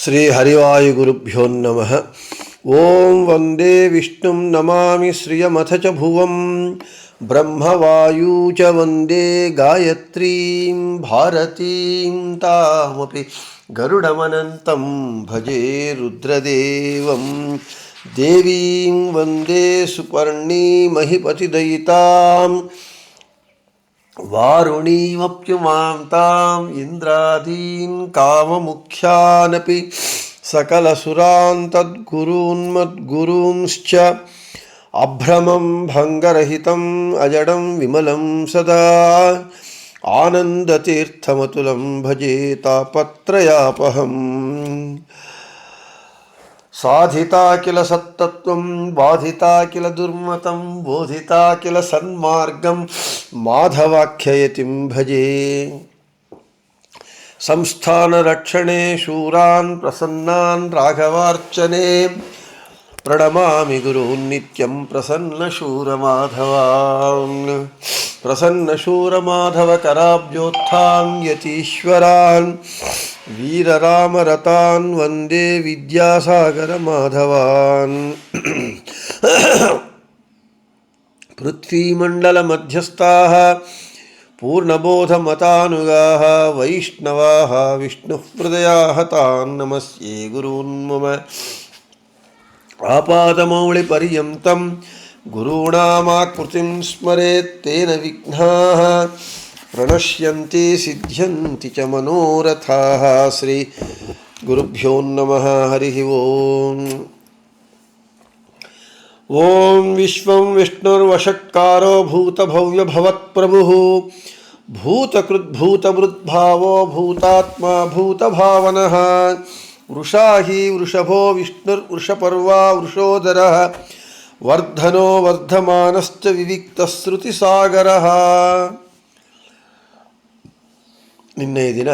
ಶ್ರೀ ಹರಿವಾಯುಗುರುಭ್ಯೋ ನಮಃ. ಓಂ ವಂದೇ ವಿಷ್ಣುಂ ನಮಾಮಿ ಶ್ರಿಯಮಥ ಚ ಭುವಂ ಬ್ರಹ್ಮವಾಯೂ ಚ ವಂದೇ ಗಾಯತ್ರೀಂ ಭಾರತೀಂ ತಾಮಪಿ ಗರುಡಮನಂತಂ ಭಜೆ ರುದ್ರದೇವಂ ದೇವೀಂ ವಂದೇ ಸುಪರ್ಣೀಮಹಿಪತಿದಯಿತಾಂ ವಾರುಣೀಮಪ್ಯುಮಾಂ ತಾಂ ಇಂದ್ರಾದೀನ್ ಕಾಮಮುಖ್ಯಾನಪಿ ಸಕಲಸುರಾನ್ ತದ್ಗುರೂನ್ಮದ್ಗುರೂಂಶ್ಚ ಅಭ್ರಮಂ ಭಂಗರಹಿತಂ ಅಜಡಂ ವಿಮಲಂ ಸದಾ ಆನಂದತೀರ್ಥಮತುಲಂ ಭಜೆ ತಾಪತ್ರಯಾಪಹಂ. ಸಾಧಿತಾ ಕಿಲ ಸತ್ತತ್ವಂ ಬಾಧಿತಾ ಕಿಲ ದುರ್ಮತಂ ಬೋಧಿತಾ ಕಿಲ ಸನ್ಮಾರ್ಗಂ ಮಾಧವಾಖ್ಯಯತಿಂ ಭಜೆ. ಸಂಸ್ಥಾನ ರಕ್ಷಣೆ ಶೂರಾನ್ ಪ್ರಸನ್ನಾನ್ ರಾಘವಾರ್ಚನೆ ಪ್ರಣಮಾಮಿ ಗುರೂನ್ ನಿತ್ಯಂ ಪ್ರಸನ್ನ ಶೂರ ಮಾಧವಾನ್. ಪ್ರಸನ್ನ ಶೂರ ಮಾಧವ ಕರಾಬ್ಜೋತ್ಥಾನ್ ಯತೀಶ್ವರಾನ್ ವೀರರಾಮರತಾನ್ ವಂದೇ ವಿದ್ಯಾಸಾಗರ ಮಾಧವಾನ್. ಪೃಥ್ವೀಮಂಡಲ ಮಧ್ಯಸ್ಥಾಃ ಪೂರ್ಣಬೋಧಮತಾನುಗಾಃ ವೈಷ್ಣವಾಃ ವಿಷ್ಣುಹೃದಯಾಃ ತಾನ್ ನಮಸ್ಯೆ ಗುರೂನ್ ಮಮ. ಆಪಾದಮೌಳಿಪರ್ಯಂತಂ ಗುರುಣಾಮಾಕೃತಿಂ ಸ್ಮರೇತ್ ತೇನ ವಿಘ್ನಾಃ ಪ್ರಣಶ್ಯಂತಿ ಸಿದ್ಧ್ಯಂತಿ ಚ ಮನೋರಥಾಃ. ಶ್ರೀ ಗುರುಭ್ಯೋ ನಮಃ. ಹರಿ ಓಂ. ಓಂ ವಿಶ್ವಂ ವಿಷ್ಣುರ್ವಷಟ್ಕಾರೋ ಭೂತಭವ್ಯಭವತ್ಪ್ರಭುಃ ಭೂತಕೃದ್ಭೂತಭೃದ್ಭಾವೋ ಭೂತಾತ್ಮ ಭೂತಭಾವನಃ. ವೃಷಾ ಹಿ ವೃಷಭೋ ವಿಷ್ಣುರ್ವೃಷಪರ್ವಾ ವೃಷೋದರಃ ವರ್ಧನೋ ವರ್ಧಮಾನಶ್ಚ ವಿವಿಕ್ತಶ್ರುತಿಸಾಗರಃ. ನಿನ್ನೆಯ ದಿನ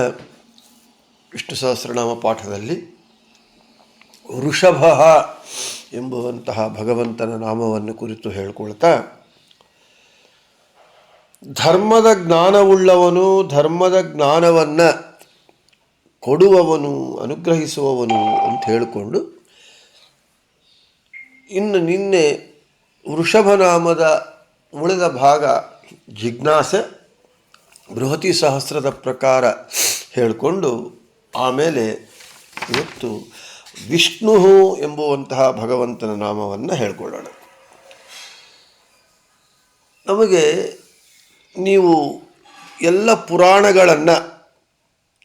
ವಿಷ್ಣು ಸಹಸ್ರನಾಮ ಪಾಠದಲ್ಲಿ ವೃಷಭ ಎಂಬುವಂತಹ ಭಗವಂತನ ನಾಮವನ್ನು ಕುರಿತು ಹೇಳಿಕೊಳ್ತಾ, ಧರ್ಮದ ಜ್ಞಾನವುಳ್ಳವನು, ಧರ್ಮದ ಜ್ಞಾನವನ್ನು ಕೊಡುವವನು, ಅನುಗ್ರಹಿಸುವವನು ಅಂತ ಹೇಳಿಕೊಂಡು, ಇನ್ನು ನಿನ್ನೆ ವೃಷಭನಾಮದ ಉಳಿದ ಭಾಗ ಜಿಜ್ಞಾಸೆ ಬೃಹತಿ ಸಹಸ್ರದ ಪ್ರಕಾರ ಹೇಳಿಕೊಂಡು, ಆಮೇಲೆ ಇವತ್ತು ವಿಷ್ಣು ಎಂಬುವಂತಹ ಭಗವಂತನ ನಾಮವನ್ನು ಹೇಳಿಕೊಳ್ಳೋಣ. ನಮಗೆ ನೀವು ಎಲ್ಲ ಪುರಾಣಗಳನ್ನು,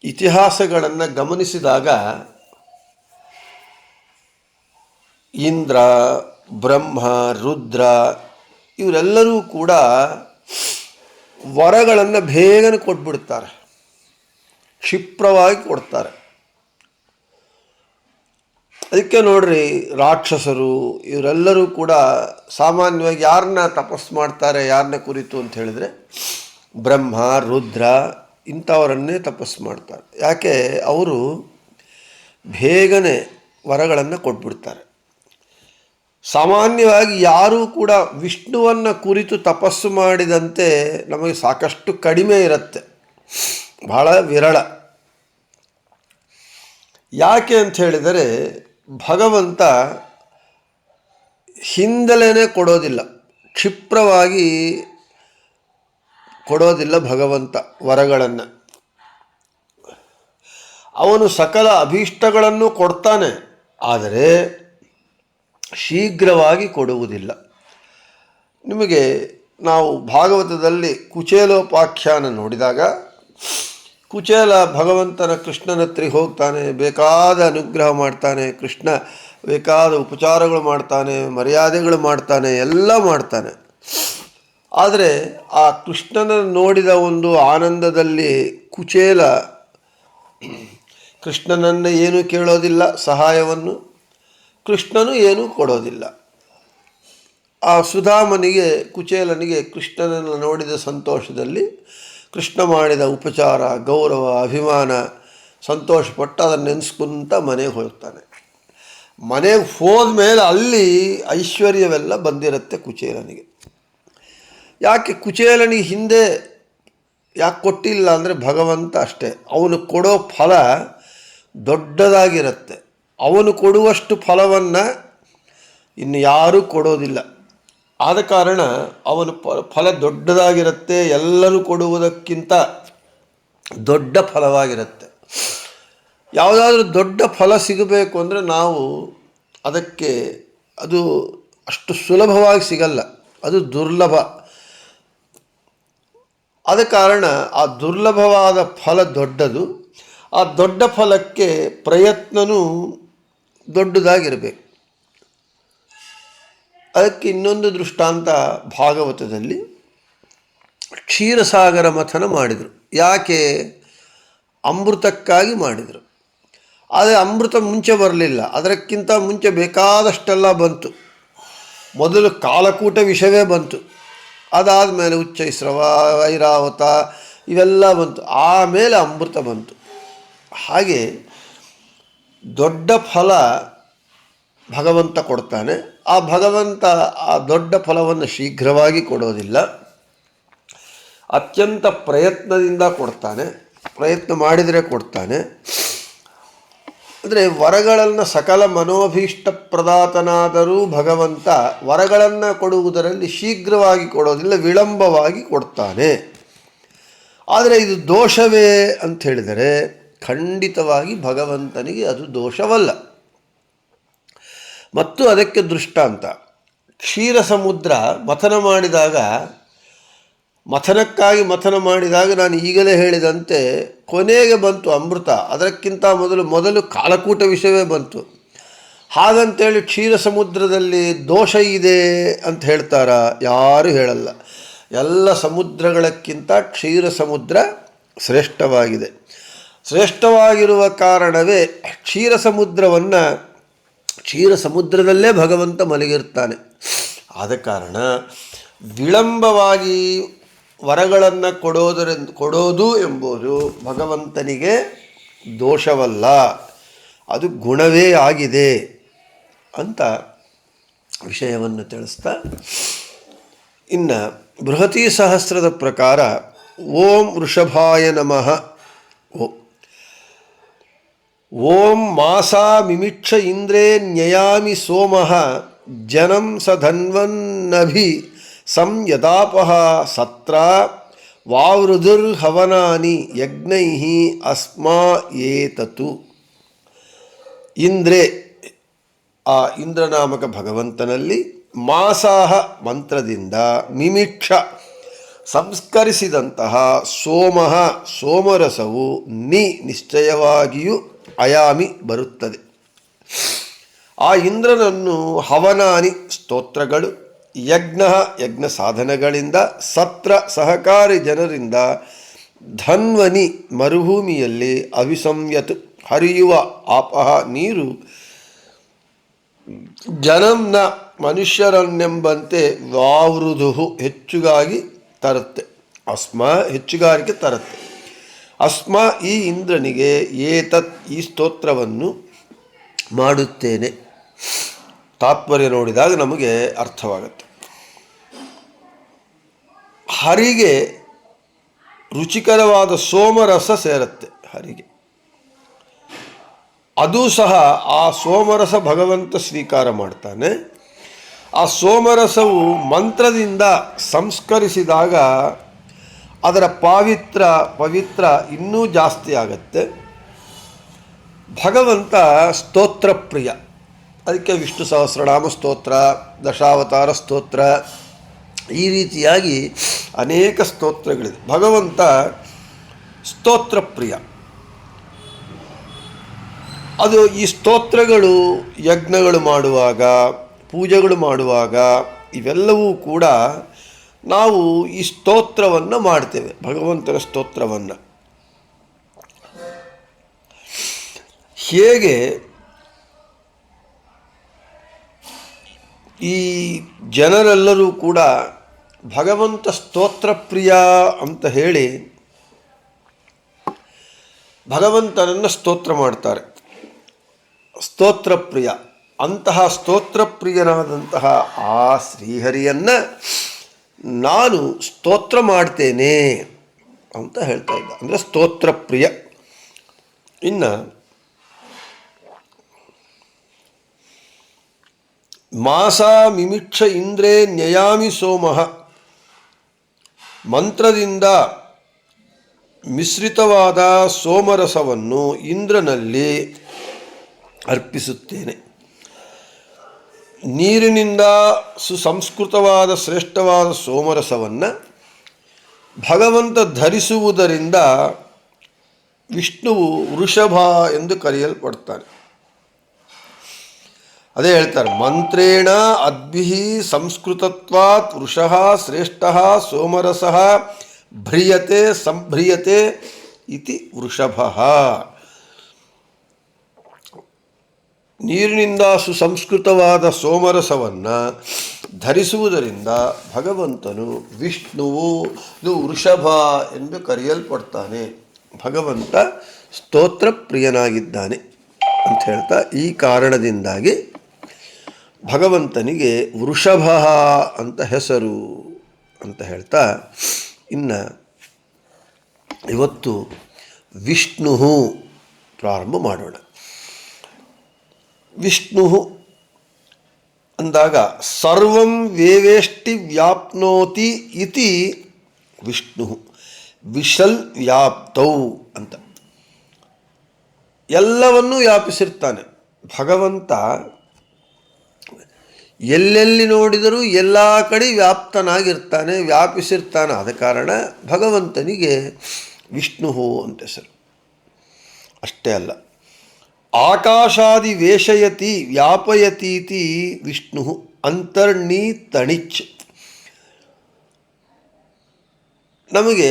ಇತಿಹಾಸಗಳನ್ನು ಗಮನಿಸಿದಾಗ ಇಂದ್ರ, ಬ್ರಹ್ಮ, ರುದ್ರ ಇವರೆಲ್ಲರೂ ಕೂಡ ವರಗಳನ್ನು ಬೇಗನೆ ಕೊಟ್ಬಿಡ್ತಾರೆ, ಕ್ಷಿಪ್ರವಾಗಿ ಕೊಡ್ತಾರೆ. ಅದಕ್ಕೆ ನೋಡ್ರಿ, ರಾಕ್ಷಸರು ಇವರೆಲ್ಲರೂ ಕೂಡ ಸಾಮಾನ್ಯವಾಗಿ ಯಾರನ್ನ ತಪಸ್ಸು ಮಾಡ್ತಾರೆ, ಯಾರನ್ನ ಕುರಿತು ಅಂತ ಹೇಳಿದರೆ ಬ್ರಹ್ಮ, ರುದ್ರ ಇಂಥವರನ್ನೇ ತಪಸ್ಸು ಮಾಡ್ತಾರೆ. ಯಾಕೆ? ಅವರು ಬೇಗನೆ ವರಗಳನ್ನು ಕೊಟ್ಬಿಡ್ತಾರೆ. ಸಾಮಾನ್ಯವಾಗಿ ಯಾರೂ ಕೂಡ ವಿಷ್ಣುವನ್ನು ಕುರಿತು ತಪಸ್ಸು ಮಾಡಿದಂತೆ ನಮಗೆ ಸಾಕಷ್ಟು ಕಡಿಮೆ ಇರುತ್ತೆ, ಬಹಳ ವಿರಳ. ಯಾಕೆ ಅಂತ ಹೇಳಿದರೆ, ಭಗವಂತ ಹಿಂದಲೇ ಕೊಡೋದಿಲ್ಲ, ಕ್ಷಿಪ್ರವಾಗಿ ಕೊಡೋದಿಲ್ಲ ಭಗವಂತ ವರಗಳನ್ನು. ಅವನು ಸಕಲ ಅಭೀಷ್ಟಗಳನ್ನು ಕೊಡ್ತಾನೆ, ಆದರೆ ಶೀಘ್ರವಾಗಿ ಕೊಡುವುದಿಲ್ಲ. ನಿಮಗೆ ನಾವು ಭಾಗವತದಲ್ಲಿ ಕುಚೇಲೋಪಾಖ್ಯಾನ ನೋಡಿದಾಗ, ಕುಚೇಲ ಭಗವಂತನ ಕೃಷ್ಣನ ಹತ್ರ ಹೋಗ್ತಾನೆ, ಬೇಕಾದ ಅನುಗ್ರಹ ಮಾಡ್ತಾನೆ, ಕೃಷ್ಣ ಬೇಕಾದ ಉಪಚಾರಗಳು ಮಾಡ್ತಾನೆ, ಮರ್ಯಾದೆಗಳು ಮಾಡ್ತಾನೆ, ಎಲ್ಲ ಮಾಡ್ತಾನೆ. ಆದರೆ ಆ ಕೃಷ್ಣನ ನೋಡಿದ ಒಂದು ಆನಂದದಲ್ಲಿ ಕುಚೇಲ ಕೃಷ್ಣನನ್ನು ಏನೂ ಕೇಳೋದಿಲ್ಲ, ಸಹಾಯವನ್ನು. ಕೃಷ್ಣನು ಏನೂ ಕೊಡೋದಿಲ್ಲ. ಆ ಸುಧಾಮನಿಗೆ, ಕುಚೇಲನಿಗೆ ಕೃಷ್ಣನನ್ನು ನೋಡಿದ ಸಂತೋಷದಲ್ಲಿ ಕೃಷ್ಣ ಮಾಡಿದ ಉಪಚಾರ, ಗೌರವ, ಅಭಿಮಾನ, ಸಂತೋಷಪಟ್ಟು ಅದನ್ನು ನೆನೆಸ್ಕೊಂತ ಮನೆಗೆ ಹೋಗ್ತಾನೆ. ಮನೆಗೆ ಹೋದ ಮೇಲೆ ಅಲ್ಲಿ ಐಶ್ವರ್ಯವೆಲ್ಲ ಬಂದಿರುತ್ತೆ ಕುಚೇಲನಿಗೆ. ಯಾಕೆ ಕುಚೇಲನಿಗೆ ಹಿಂದೆ ಯಾಕೆ ಕೊಟ್ಟಿಲ್ಲ ಅಂದರೆ ಭಗವಂತ ಅಷ್ಟೇ. ಅವನು ಕೊಡೋ ಫಲ ದೊಡ್ಡದಾಗಿರುತ್ತೆ. ಅವನು ಕೊಡುವಷ್ಟು ಫಲವನ್ನು ಇನ್ನು ಯಾರೂ ಕೊಡೋದಿಲ್ಲ. ಆದ ಕಾರಣ ಅವನು ಫಲ ದೊಡ್ಡದಾಗಿರುತ್ತೆ, ಎಲ್ಲರೂ ಕೊಡುವುದಕ್ಕಿಂತ ದೊಡ್ಡ ಫಲವಾಗಿರುತ್ತೆ. ಯಾವುದಾದ್ರೂ ದೊಡ್ಡ ಫಲ ಸಿಗಬೇಕು ಅಂದರೆ ನಾವು ಅದಕ್ಕೆ ಅದು ಅಷ್ಟು ಸುಲಭವಾಗಿ ಸಿಗಲ್ಲ, ಅದು ದುರ್ಲಭ. ಆದ ಕಾರಣ ಆ ದುರ್ಲಭವಾದ ಫಲ ದೊಡ್ಡದು. ಆ ದೊಡ್ಡ ಫಲಕ್ಕೆ ಪ್ರಯತ್ನವೂ ದೊಡ್ಡದಾಗಿರಬೇಕು. ಅದಕ್ಕೆ ಇನ್ನೊಂದು ದೃಷ್ಟಾಂತ ಭಾಗವತದಲ್ಲಿ ಕ್ಷೀರಸಾಗರ ಮಥನ ಮಾಡಿದರು. ಯಾಕೆ? ಅಮೃತಕ್ಕಾಗಿ ಮಾಡಿದರು. ಆದರೆ ಅಮೃತ ಮುಂಚೆ ಬರಲಿಲ್ಲ, ಅದಕ್ಕಿಂತ ಮುಂಚೆ ಬೇಕಾದಷ್ಟೆಲ್ಲ ಬಂತು. ಮೊದಲು ಕಾಲಕೂಟ ವಿಷವೇ ಬಂತು, ಅದಾದಮೇಲೆ ಉಚ್ಚೈಸ್ರವ, ಐರಾವತ ಇವೆಲ್ಲ ಬಂತು, ಆಮೇಲೆ ಅಮೃತ ಬಂತು. ಹಾಗೆ ದೊಡ್ಡ ಫಲ ಭಗವಂತ ಕೊಡ್ತಾನೆ. ಆ ಭಗವಂತ ಆ ದೊಡ್ಡ ಫಲವನ್ನು ಶೀಘ್ರವಾಗಿ ಕೊಡೋದಿಲ್ಲ, ಅತ್ಯಂತ ಪ್ರಯತ್ನದಿಂದ ಕೊಡ್ತಾನೆ. ಪ್ರಯತ್ನ ಮಾಡಿದರೆ ಕೊಡ್ತಾನೆ. ಅಂದರೆ ವರಗಳನ್ನು ಸಕಲ ಮನೋಭೀಷ್ಟ ಪ್ರದಾತನಾದರೂ ಭಗವಂತ ವರಗಳನ್ನು ಕೊಡುವುದರಲ್ಲಿ ಶೀಘ್ರವಾಗಿ ಕೊಡೋದಿಲ್ಲ, ವಿಳಂಬವಾಗಿ ಕೊಡ್ತಾನೆ. ಆದರೆ ಇದು ದೋಷವೇ ಅಂತ ಹೇಳಿದರೆ ಖಂಡಿತವಾಗಿ ಭಗವಂತನಿಗೆ ಅದು ದೋಷವಲ್ಲ. ಮತ್ತು ಅದಕ್ಕೆ ದೃಷ್ಟಾಂತ ಕ್ಷೀರ ಸಮುದ್ರ ಮಥನಕ್ಕಾಗಿ ಮಥನ ಮಾಡಿದಾಗ ನಾನು ಈಗಲೇ ಹೇಳಿದಂತೆ ಕೊನೆಗೆ ಬಂತು ಅಮೃತ, ಅದಕ್ಕಿಂತ ಮೊದಲು ಕಾಲಕೂಟ ವಿಷಯವೇ ಬಂತು. ಹಾಗಂತೇಳಿ ಕ್ಷೀರ ಸಮುದ್ರದಲ್ಲಿ ದೋಷ ಇದೆ ಅಂತ ಹೇಳ್ತಾರಾ? ಯಾರೂ ಹೇಳಲ್ಲ. ಎಲ್ಲ ಸಮುದ್ರಗಳಕ್ಕಿಂತ ಕ್ಷೀರ ಸಮುದ್ರ ಶ್ರೇಷ್ಠವಾಗಿದೆ. ಶ್ರೇಷ್ಠವಾಗಿರುವ ಕಾರಣವೇ ಕ್ಷೀರ ಸಮುದ್ರದಲ್ಲೇ ಭಗವಂತ ಮಲಗಿರ್ತಾನೆ. ಆದ ಕಾರಣ ವಿಳಂಬವಾಗಿ ವರಗಳನ್ನು ಕೊಡೋದು ಎಂಬುದು ಭಗವಂತನಿಗೆ ದೋಷವಲ್ಲ, ಅದು ಗುಣವೇ ಆಗಿದೆ ಅಂತ ವಿಷಯವನ್ನು ತಿಳಿಸ್ತಾ, ಇನ್ನು ಬೃಹತಿ ಸಹಸ್ರದ ಪ್ರಕಾರ ಓಂ ವೃಷಭಾಯ ನಮಃ. ಓಂ ಮಾಸಾ ಮಿಮಿಕ್ಷ ಇಂದ್ರೇ ನ್ಯಯಾಮಿ ಸೋಮಃ ಜನಂ ಸಧನ್ವನ್ನಭಿ ಸಂಯದಾಪಃ ಸತ್ರ ವಾವೃಧುರ್ಹವನಾನಿ ಯಜ್ಞೈಃ ಅಸ್ಮಾ ಏತತು. ಇಂದ್ರೇ, ಆ ಇಂದ್ರನಾಮಕ ಭಗವಂತನಲ್ಲಿ, ಮಾಸಾಹ ಮಂತ್ರದಿಂದ, ಮಿಮಿಕ್ಷ ಸಂಸ್ಕರಿಸಿದಂತಹ, ಸೋಮಃ ಸೋಮರಸವು, ನಿಶ್ಚಯವಾಗಿಯೂ ಅಯಾಮಿ ಬರುತ್ತದೆ. ಆ ಇಂದ್ರನನ್ನು ಹವನಾನಿ ಸ್ತೋತ್ರಗಳು, ಯಜ್ಞ ಸಾಧನಗಳಿಂದ, ಸತ್ರ ಸಹಕಾರಿ ಜನರಿಂದ, ಧನ್ವನಿ ಮರುಭೂಮಿಯಲ್ಲಿ, ಅವಿಸಂಯತ್ ಹರಿಯುವ ಆಪಹ ನೀರು, ಜನಂನ ಮನುಷ್ಯರನ್ನೆಂಬಂತೆ, ವಾವೃಧು ಹೆಚ್ಚುಗಾಗಿ ತರುತ್ತೆ, ಹೆಚ್ಚುಗಾರಿಕೆ ತರುತ್ತೆ. ಅಸ್ಮ ಈ ಇಂದ್ರನಿಗೆ ಏತತ್ ಈ ಸ್ತೋತ್ರವನ್ನು ಮಾಡುತ್ತೇನೆ. ತಾತ್ಪರ್ಯ ನೋಡಿದಾಗ ನಮಗೆ ಅರ್ಥವಾಗುತ್ತೆ. ಹರಿಗೆ ರುಚಿಕರವಾದ ಸೋಮರಸ ಸೇರುತ್ತೆ. ಹರಿಗೆ ಅದು ಸಹ ಆ ಸೋಮರಸ ಭಗವಂತ ಸ್ವೀಕಾರ ಮಾಡ್ತಾನೆ. ಆ ಸೋಮರಸವು ಮಂತ್ರದಿಂದ ಸಂಸ್ಕರಿಸಿದಾಗ ಅದರ ಪವಿತ್ರ ಇನ್ನೂ ಜಾಸ್ತಿ ಆಗುತ್ತೆ. ಭಗವಂತ ಸ್ತೋತ್ರ ಪ್ರಿಯ. ಅದಕ್ಕೆ ವಿಷ್ಣು ಸಹಸ್ರನಾಮ ಸ್ತೋತ್ರ, ದಶಾವತಾರ ಸ್ತೋತ್ರ, ಈ ರೀತಿಯಾಗಿ ಅನೇಕ ಸ್ತೋತ್ರಗಳಿದೆ. ಭಗವಂತ ಸ್ತೋತ್ರ ಪ್ರಿಯ. ಅದು ಈ ಸ್ತೋತ್ರಗಳು ಯಜ್ಞಗಳು ಮಾಡುವಾಗ, ಪೂಜೆಗಳು ಮಾಡುವಾಗ ಇವೆಲ್ಲವೂ ಕೂಡ ನಾವು ಈ ಸ್ತೋತ್ರವನ್ನು ಮಾಡ್ತೇವೆ, ಭಗವಂತನ ಸ್ತೋತ್ರವನ್ನು. ಹೇಗೆ ಈ ಜನರೆಲ್ಲರೂ ಕೂಡ ಭಗವಂತ ಸ್ತೋತ್ರ ಪ್ರಿಯ ಅಂತ ಹೇಳಿ ಭಗವಂತನನ್ನು ಸ್ತೋತ್ರ ಮಾಡ್ತಾರೆ. ಸ್ತೋತ್ರ ಪ್ರಿಯ, ಅಂತಹ ಸ್ತೋತ್ರ ಪ್ರಿಯನಾದಂತಹ ಆ ಶ್ರೀಹರಿಯನ್ನು ನಾನು ಸ್ತೋತ್ರ ಮಾಡ್ತೇನೆ ಅಂತ ಹೇಳ್ತಾ ಇದ್ದ. ಅಂದರೆ ಸ್ತೋತ್ರ ಪ್ರಿಯ. ಇನ್ನು ಮಾಸ ಮಿಮಿಕ್ಷ ಇಂದ್ರೇ ನ್ಯಯಾಮಿ ಸೋಮಃ, ಮಂತ್ರದಿಂದ ಮಿಶ್ರಿತವಾದ ಸೋಮರಸವನ್ನು ಇಂದ್ರನಲ್ಲಿ ಅರ್ಪಿಸುತ್ತೇನೆ. ನೀರಿನಿಂದ ಸುಸಂಸ್ಕೃತವಾದ ಶ್ರೇಷ್ಠವಾದ ಸೋಮರಸವನ್ನು ಭಗವಂತ ಧರಿಸುವುದರಿಂದ ವಿಷ್ಣುವು ವೃಷಭ ಎಂದು ಕರೆಯಲ್ಪಡ್ತಾನೆ. ಅದೇ ಹೇಳ್ತಾರೆ, ಮಂತ್ರೇಣ ಅದ್ಭಿ ಸಂಸ್ಕೃತತ್ವಾತ್ ವೃಷಃ ಶ್ರೇಷ್ಠ ಸೋಮರಸಃ ಭ್ರಿಯತೆ ಸಂಭ್ರಿಯತೆ ಇತಿ ವೃಷಭ. ನೀರಿನಿಂದ ಸುಸಂಸ್ಕೃತವಾದ ಸೋಮರಸವನ್ನು ಧರಿಸುವುದರಿಂದ ಭಗವಂತನು ವಿಷ್ಣುವು ಇದು ವೃಷಭ ಎಂದು ಕರೆಯಲ್ಪಡ್ತಾನೆ. ಭಗವಂತ ಸ್ತೋತ್ರ ಪ್ರಿಯನಾಗಿದ್ದಾನೆ ಅಂತ ಹೇಳ್ತಾ, ಈ ಕಾರಣದಿಂದಾಗಿ ಭಗವಂತನಿಗೆ ವೃಷಭ ಅಂತ ಹೆಸರು ಅಂತ ಹೇಳ್ತಾ, ಇನ್ನು ಇವತ್ತು ವಿಷ್ಣು ಪ್ರಾರಂಭ ಮಾಡೋಣ. ವಿಷ್ಣು ಅಂದಾಗ ಸರ್ವಂ ವೇವೇಷ್ಟಿ ವ್ಯಾಪ್ನೋತಿ ಇತಿ ವಿಷ್ಣು ವಿಶಲ್ ವ್ಯಾಪ್ತೌ ಅಂತ. ಎಲ್ಲವನ್ನೂ ವ್ಯಾಪಿಸಿರ್ತಾನೆ ಭಗವಂತ. ಎಲ್ಲೆಲ್ಲಿ ನೋಡಿದರೂ ಎಲ್ಲ ಕಡೆ ವ್ಯಾಪ್ತನಾಗಿರ್ತಾನೆ, ವ್ಯಾಪಿಸಿರ್ತಾನೆ. ಆದ ಕಾರಣ ಭಗವಂತನಿಗೆ ವಿಷ್ಣು ಅಂತ ಹೆಸರು. ಅಷ್ಟೇ ಅಲ್ಲ, ಆಕಾಶಾದಿ ವೇಷಯತಿ ವ್ಯಾಪಯತೀತಿ ವಿಷ್ಣು ಅಂತರ್ಣೀತಣಿಚ್. ನಮಗೆ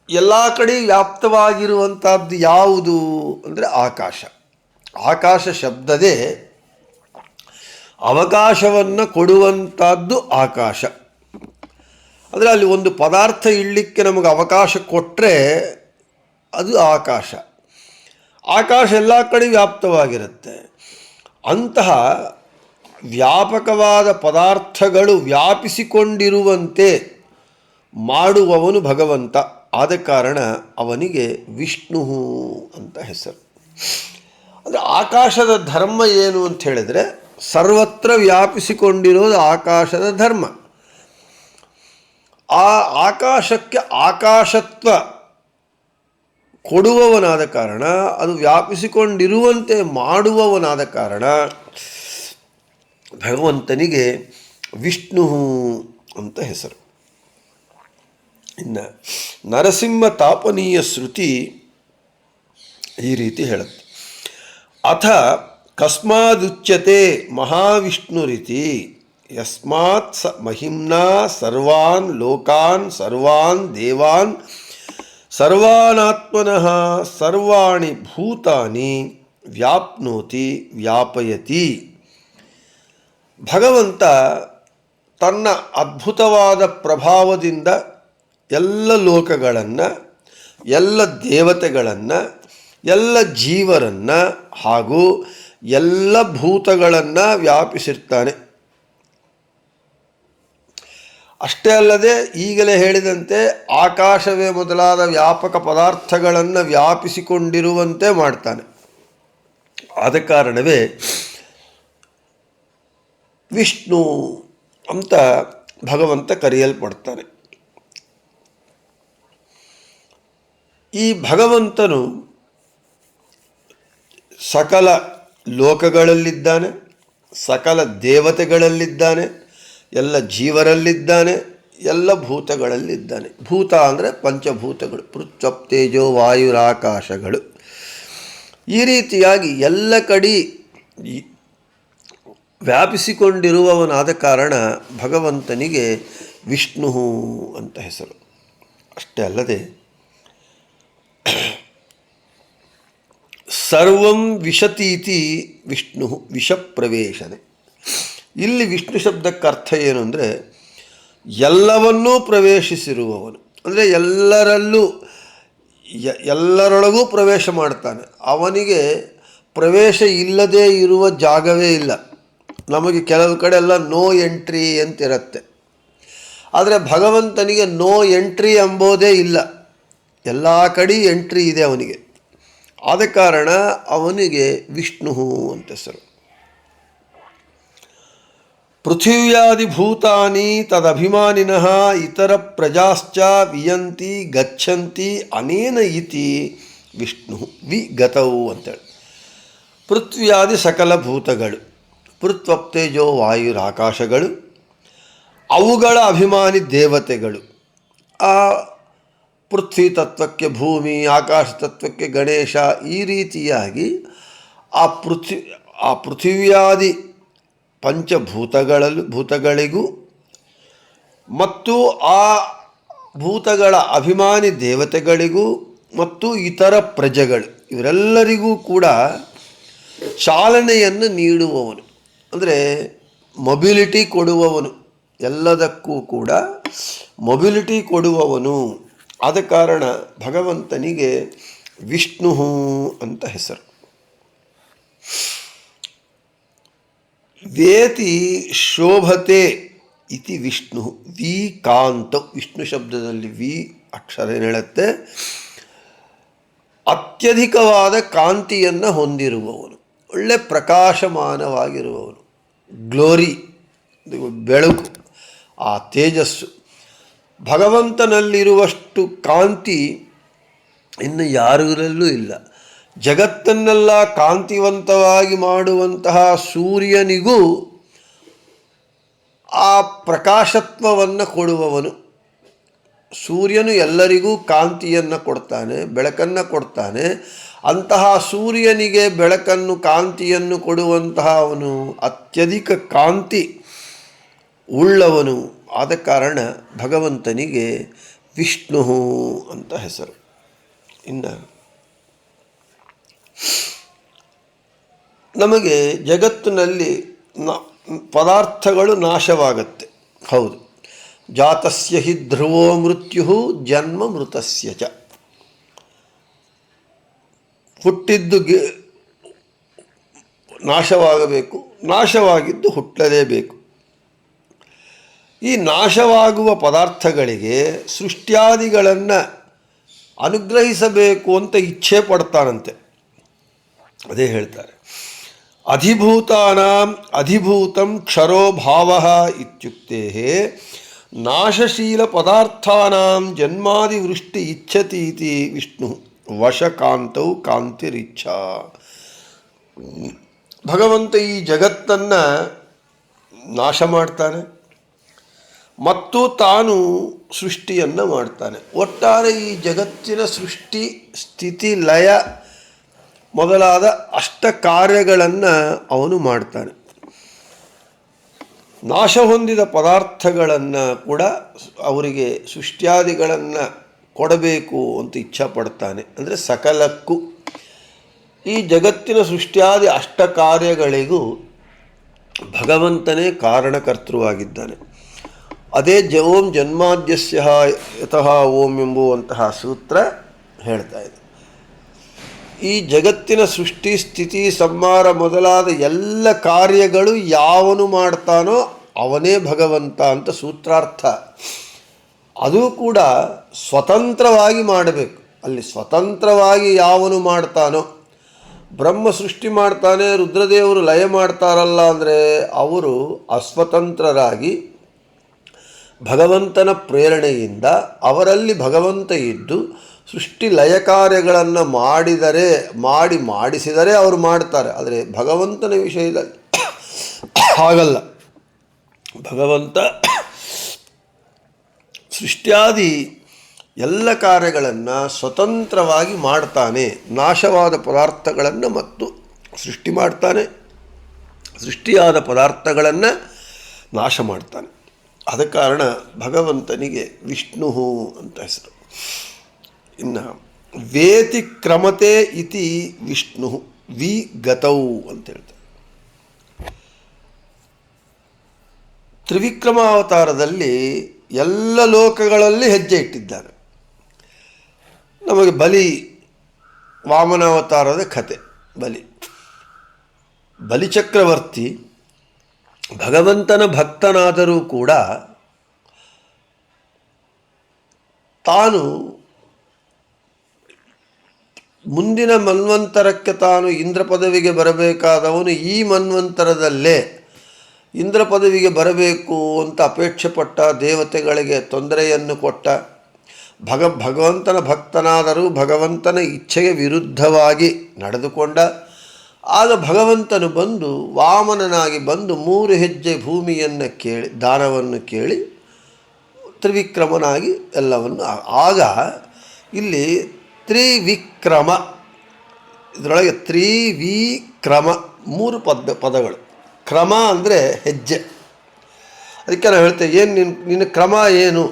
ಎಲ್ಲ ಕಡೆ ವ್ಯಾಪ್ತವಾಗಿರುವಂಥದ್ದು ಯಾವುದು ಅಂದರೆ ಆಕಾಶ. ಆಕಾಶ ಶಬ್ದದೇ ಅವಕಾಶವನ್ನು ಕೊಡುವಂಥದ್ದು ಆಕಾಶ. ಅಂದರೆ ಅಲ್ಲಿ ಒಂದು ಪದಾರ್ಥ ಇಡಲಿಕ್ಕೆ ನಮಗೆ ಅವಕಾಶ ಕೊಟ್ಟರೆ ಅದು ಆಕಾಶ. ಆಕಾಶ ಎಲ್ಲ ಕಡೆ ವ್ಯಾಪ್ತವಾಗಿರುತ್ತೆ. ಅಂತಹ ವ್ಯಾಪಕವಾದ ಪದಾರ್ಥಗಳು ವ್ಯಾಪಿಸಿಕೊಂಡಿರುವಂತೆ ಮಾಡುವವನು ಭಗವಂತ. ಆದ ಕಾರಣ ಅವನಿಗೆ ವಿಷ್ಣು ಅಂತ ಹೆಸರು. ಅಂದರೆ ಆಕಾಶದ ಧರ್ಮ ಏನು ಅಂತ ಹೇಳಿದರೆ, ಸರ್ವತ್ರ ವ್ಯಾಪಿಸಿಕೊಂಡಿರೋದು ಆಕಾಶದ ಧರ್ಮ. ಆ ಆಕಾಶಕ್ಕೆ ಆಕಾಶತ್ವ ಕೊಡುವವನಾದ ಕಾರಣ, ಅದು ವ್ಯಾಪಿಸಿಕೊಂಡಿರುವಂತೆ ಮಾಡುವವನಾದ ಕಾರಣ ಭಗವಂತನಿಗೆ ವಿಷ್ಣು ಅಂತ ಹೆಸರು. ಇನ್ನು ನರಸಿಂಹ ತಾಪನೀಯ ಶ್ರುತಿ ಈ ರೀತಿ ಹೇಳುತ್ತೆ, ಅಥ ಕಸ್ಮಾದುಚ್ಯತೆ ಮಹಾವಿಷ್ಣುರಿತಿ ಯಸ್ಮಾತ್ ಸ ಮಹಿಮ್ನಾ ಸರ್ವಾನ್ ಲೋಕಾನ್ ಸರ್ವಾನ್ ದೇವಾನ್ ಸರ್ವಾನಾತ್ಮನಃ ಸರ್ವಾಣಿ ಭೂತಾನಿ ವ್ಯಾಪ್ನೋತಿ ವ್ಯಾಪಯತಿ. ಭಗವಂತ ತನ್ನ ಅದ್ಭುತವಾದ ಪ್ರಭಾವದಿಂದ ಎಲ್ಲ ಲೋಕಗಳನ್ನು, ಎಲ್ಲ ದೇವತೆಗಳನ್ನು, ಎಲ್ಲ ಜೀವರನ್ನು ಹಾಗೂ ಎಲ್ಲ ಭೂತಗಳನ್ನು ವ್ಯಾಪಿಸಿರ್ತಾನೆ. ಅಷ್ಟೇ ಅಲ್ಲದೆ ಈಗಲೇ ಹೇಳಿದಂತೆ ಆಕಾಶವೇ ಮೊದಲಾದ ವ್ಯಾಪಕ ಪದಾರ್ಥಗಳನ್ನು ವ್ಯಾಪಿಸಿಕೊಂಡಿರುವಂತೆ ಮಾಡ್ತಾನೆ. ಆದ ಕಾರಣವೇ ವಿಷ್ಣು ಅಂತ ಭಗವಂತ ಕರೆಯಲ್ಪಡ್ತಾನೆ. ಈ ಭಗವಂತನು ಸಕಲ ಲೋಕಗಳಲ್ಲಿದ್ದಾನೆ, ಸಕಲ ದೇವತೆಗಳಲ್ಲಿದ್ದಾನೆ, ಎಲ್ಲ ಜೀವರಲ್ಲಿದ್ದಾನೆ, ಎಲ್ಲ ಭೂತಗಳಲ್ಲಿದ್ದಾನೆ. ಭೂತ ಅಂದರೆ ಪಂಚಭೂತಗಳು, ಪೃಥ್ವಿ ತೇಜೋ ವಾಯುರಾಕಾಶಗಳು. ಈ ರೀತಿಯಾಗಿ ಎಲ್ಲ ಕಡೆ ವ್ಯಾಪಿಸಿಕೊಂಡಿರುವವನಾದ ಕಾರಣ ಭಗವಂತನಿಗೆ ವಿಷ್ಣು ಅಂತ ಹೆಸರು. ಅಷ್ಟೇ ಅಲ್ಲದೆ ಸರ್ವಂ ವಿಶತೀತಿ ವಿಷ್ಣು ವಿಷಪ್ರವೇಶನೆ. ಇಲ್ಲಿ ವಿಷ್ಣು ಶಬ್ದಕ್ಕೆ ಅರ್ಥ ಏನು ಅಂದರೆ ಎಲ್ಲವನ್ನೂ ಪ್ರವೇಶಿಸಿರುವವನು. ಅಂದರೆ ಎಲ್ಲರೊಳಗೂ ಪ್ರವೇಶ ಮಾಡ್ತಾನೆ. ಅವನಿಗೆ ಪ್ರವೇಶ ಇಲ್ಲದೇ ಇರುವ ಜಾಗವೇ ಇಲ್ಲ. ನಮಗೆ ಕೆಲವು ಕಡೆ ಎಲ್ಲ ನೋ ಎಂಟ್ರಿ ಅಂತಿರುತ್ತೆ. ಆದರೆ ಭಗವಂತನಿಗೆ ನೋ ಎಂಟ್ರಿ ಎಂಬುದೇ ಇಲ್ಲ, ಎಲ್ಲ ಕಡೆ ಎಂಟ್ರಿ ಇದೆ ಅವನಿಗೆ. ಆದ ಕಾರಣ ಅವನಿಗೆ ವಿಷ್ಣು ಅಂತ ಹೆಸರು. ಪೃಥಿವ್ಯಾದಿಭೂತಾನಿ ತದಭಿಮಾನಿನಃ ಇತರ ಪ್ರಜಾಶ್ಚ ವಿಯಂತಿ ಗಚ್ಚಂತಿ ಅನೇನ ಇತಿ ವಿಷ್ಣು ವಿಗತವು ಅಂತೇಳಿ. ಪೃಥ್ವಿಯಾದಿ ಸಕಲ ಭೂತಗಳು, ಪೃಥ್ವಪ್ತೇಜೋ ವಾಯುರಾಕಾಶಗಳು, ಅವುಗಳ ಅಭಿಮಾನಿ ದೇವತೆಗಳು. ಆ ಪೃಥ್ವಿ ತತ್ವಕ್ಕೆ ಭೂಮಿ, ಆಕಾಶ ತತ್ವಕ್ಕೆ ಗಣೇಶ, ಈ ರೀತಿಯಾಗಿ ಆ ಪೃಥಿವ್ಯಾದಿ ಭೂತಗಳಿಗೂ ಮತ್ತು ಆ ಭೂತಗಳ ಅಭಿಮಾನಿ ದೇವತೆಗಳಿಗೂ ಮತ್ತು ಇತರ ಪ್ರಜೆಗಳು ಇವರೆಲ್ಲರಿಗೂ ಕೂಡ ಚಾಲನೆಯನ್ನು ನೀಡುವವನು, ಅಂದರೆ ಮೊಬಿಲಿಟಿ ಕೊಡುವವನು, ಎಲ್ಲದಕ್ಕೂ ಕೂಡ ಮೊಬಿಲಿಟಿ ಕೊಡುವವನು. ಆದ ಕಾರಣ ಭಗವಂತನಿಗೆ ವಿಷ್ಣು ಅಂತ ಹೆಸರು. ವೇತಿ ಶೋಭತೆ ಇತಿ ವಿಷ್ಣು ವಿ ಕಾಂತ. ವಿಷ್ಣು ಶಬ್ದದಲ್ಲಿ ವಿ ಅಕ್ಷರ ಏನು ಹೇಳುತ್ತೆ? ಅತ್ಯಧಿಕವಾದ ಕಾಂತಿಯನ್ನು ಹೊಂದಿರುವವನು, ಒಳ್ಳೆ ಪ್ರಕಾಶಮಾನವಾಗಿರುವವನು, ಗ್ಲೋರಿ, ಬೆಳಕು, ಆ ತೇಜಸ್ಸು. ಭಗವಂತನಲ್ಲಿರುವಷ್ಟು ಕಾಂತಿ ಇನ್ನು ಯಾರಲ್ಲೂ ಇಲ್ಲ. ಜಗತ್ತನ್ನೆಲ್ಲ ಕಾಂತಿವಂತವಾಗಿ ಮಾಡುವಂತಹ ಸೂರ್ಯನಿಗೂ ಆ ಪ್ರಕಾಶತ್ವವನ್ನು ಕೊಡುವವನು. ಸೂರ್ಯನು ಎಲ್ಲರಿಗೂ ಕಾಂತಿಯನ್ನು ಕೊಡ್ತಾನೆ, ಬೆಳಕನ್ನು ಕೊಡ್ತಾನೆ. ಅಂತಹ ಸೂರ್ಯನಿಗೆ ಬೆಳಕನ್ನು, ಕಾಂತಿಯನ್ನು ಕೊಡುವಂತಹ ಅವನು ಅತ್ಯಧಿಕ ಕಾಂತಿ ಉಳ್ಳವನು. ಆದ ಕಾರಣ ಭಗವಂತನಿಗೆ ವಿಷ್ಣು ಅಂತ ಹೆಸರು. ಇನ್ನು ನಮಗೆ ಜಗತ್ತಿನಲ್ಲಿ ಪದಾರ್ಥಗಳು ನಾಶವಾಗತ್ತೆ, ಹೌದು. ಜಾತಸ್ಯ ಹಿ ಧ್ರುವೋ ಮೃತ್ಯು ಜನ್ಮ ಮೃತಸ್ಯ ಚ. ಹುಟ್ಟಿದ್ದು ನಾಶವಾಗಬೇಕು, ನಾಶವಾಗಿದ್ದು ಹುಟ್ಟಲೇಬೇಕು. ಈ ನಾಶವಾಗುವ ಪದಾರ್ಥಗಳಿಗೆ ಸೃಷ್ಟ್ಯಾದಿಗಳನ್ನು ಅನುಗ್ರಹಿಸಬೇಕು ಅಂತ ಇಚ್ಛೆ ಪಡ್ತಾನಂತೆ. ಅದೇ ಹೇಳ್ತಾರೆ, ಅಧಿಭೂತಾನಾಂ ಅಧಿಭೂತಂ ಕ್ಷರೋ ಭಾವ ಇತ್ಯುಕ್ತೆ ನಾಶಶೀಲ ಪದಾರ್ಥಾನಾಂ ಜನ್ಮಾದಿವೃಷ್ಟಿ ಇಚ್ಛತೀತಿ ವಿಷ್ಣು ವಶಕಾಂತೌ ಕಾಂತಿರಿಚ್ಛಾ. ಭಗವಂತ ಈ ಜಗತ್ತನ್ನು ನಾಶ ಮಾಡ್ತಾನೆ ಮತ್ತು ತಾನು ಸೃಷ್ಟಿಯನ್ನು ಮಾಡ್ತಾನೆ. ಒಟ್ಟಾರೆ ಈ ಜಗತ್ತಿನ ಸೃಷ್ಟಿ, ಸ್ಥಿತಿ, ಲಯ ಮೊದಲಾದ ಅಷ್ಟ ಕಾರ್ಯಗಳನ್ನು ಅವನು ಮಾಡ್ತಾನೆ. ನಾಶ ಹೊಂದಿದ ಪದಾರ್ಥಗಳನ್ನು ಕೂಡ ಅವರಿಗೆ ಸೃಷ್ಟ್ಯಾದಿಗಳನ್ನು ಕೊಡಬೇಕು ಅಂತ ಇಚ್ಛಪಡ್ತಾನೆ. ಅಂದರೆ ಸಕಲಕ್ಕೂ ಈ ಜಗತ್ತಿನ ಸೃಷ್ಟ್ಯಾದಿ ಅಷ್ಟ ಕಾರ್ಯಗಳಿಗೂ ಭಗವಂತನೇ ಕಾರಣಕರ್ತೃವಾಗಿದ್ದಾನೆ. ಅದೇ ಓಂ ಜನ್ಮಾದ್ಯಸ್ಯ ಯತಃ ಓಂ ಎಂಬುವಂತಹ ಸೂತ್ರ ಹೇಳ್ತಾ ಇದೆ. ಈ ಜಗತ್ತಿನ ಸೃಷ್ಟಿ, ಸ್ಥಿತಿ, ಸಂಹಾರ ಮೊದಲಾದ ಎಲ್ಲ ಕಾರ್ಯಗಳು ಯಾವನು ಮಾಡ್ತಾನೋ ಅವನೇ ಭಗವಂತ ಅಂತ ಸೂತ್ರಾರ್ಥ. ಅದು ಕೂಡ ಸ್ವತಂತ್ರವಾಗಿ ಮಾಡಬೇಕು. ಅಲ್ಲಿ ಸ್ವತಂತ್ರವಾಗಿ ಯಾವನು ಮಾಡ್ತಾನೋ, ಬ್ರಹ್ಮ ಸೃಷ್ಟಿ ಮಾಡ್ತಾನೆ, ರುದ್ರದೇವರು ಲಯ ಮಾಡ್ತಾರಲ್ಲ ಅಂದರೆ ಅವರು ಅಸ್ವತಂತ್ರರಾಗಿ ಭಗವಂತನ ಪ್ರೇರಣೆಯಿಂದ ಅವರಲ್ಲಿ ಭಗವಂತ ಇದ್ದು ಸೃಷ್ಟಿ ಲಯ ಕಾರ್ಯಗಳನ್ನು ಮಾಡಿಸಿದರೆ ಅವರು ಮಾಡ್ತಾರೆ. ಆದರೆ ಭಗವಂತನ ವಿಷಯದಲ್ಲಿ ಹಾಗಲ್ಲ. ಭಗವಂತ ಸೃಷ್ಟ್ಯಾದಿ ಎಲ್ಲ ಕಾರ್ಯಗಳನ್ನು ಸ್ವತಂತ್ರವಾಗಿ ಮಾಡ್ತಾನೆ. ನಾಶವಾದ ಪದಾರ್ಥಗಳನ್ನು ಮತ್ತು ಸೃಷ್ಟಿ ಮಾಡ್ತಾನೆ, ಸೃಷ್ಟಿಯಾದ ಪದಾರ್ಥಗಳನ್ನು ನಾಶ ಮಾಡ್ತಾನೆ. ಆದ ಕಾರಣ ಭಗವಂತನಿಗೆ ವಿಷ್ಣು ಅಂತ ಹೆಸರು. ಇನ್ನು ವೇತಿ ಕ್ರಮತೆ ಇತಿ ವಿಷ್ಣು ವಿ ಗತೌ ಅಂತ ಹೇಳ್ತಾರೆ. ತ್ರಿವಿಕ್ರಮಾವತಾರದಲ್ಲಿ ಎಲ್ಲ ಲೋಕಗಳಲ್ಲಿ ಹೆಜ್ಜೆ ಇಟ್ಟಿದ್ದಾರೆ. ನಮಗೆ ವಾಮನಾವತಾರದ ಕತೆ. ಬಲಿಚಕ್ರವರ್ತಿ ಭಗವಂತನ ಭಕ್ತನಾದರೂ ಕೂಡ ತಾನು ಮುಂದಿನ ಮನ್ವಂತರಕ್ಕೆ ತಾನು ಇಂದ್ರ ಪದವಿಗೆ ಬರಬೇಕಾದವನು ಈ ಮನ್ವಂತರದಲ್ಲೇ ಇಂದ್ರ ಪದವಿಗೆ ಬರಬೇಕು ಅಂತ ಅಪೇಕ್ಷೆ ಪಟ್ಟ, ದೇವತೆಗಳಿಗೆ ತೊಂದರೆಯನ್ನು ಕೊಟ್ಟ, ಭಗವಂತನ ಭಕ್ತನಾದರೂ ಭಗವಂತನ ಇಚ್ಛೆಗೆ ವಿರುದ್ಧವಾಗಿ ನಡೆದುಕೊಂಡ. ಆಗ ಭಗವಂತನು ಬಂದು ವಾಮನನಾಗಿ ಬಂದು 3 ಹೆಜ್ಜೆ ಭೂಮಿಯನ್ನು ಕೇಳಿ, ದಾನವನ್ನು ಕೇಳಿ ತ್ರಿವಿಕ್ರಮನಾಗಿ ಎಲ್ಲವನ್ನು. ಆಗ ಇಲ್ಲಿ ತ್ರಿವಿಕ್ರಮ, ಇದರೊಳಗೆ ತ್ರಿವಿಕ್ರಮ 3 ಪದಗಳು. ಕ್ರಮ ಅಂದರೆ ಹೆಜ್ಜೆ. ಅದಕ್ಕೆ ನಾವು ಹೇಳ್ತೇವೆ, ಏನು ನಿನ್ನ ಕ್ರಮ ಏನು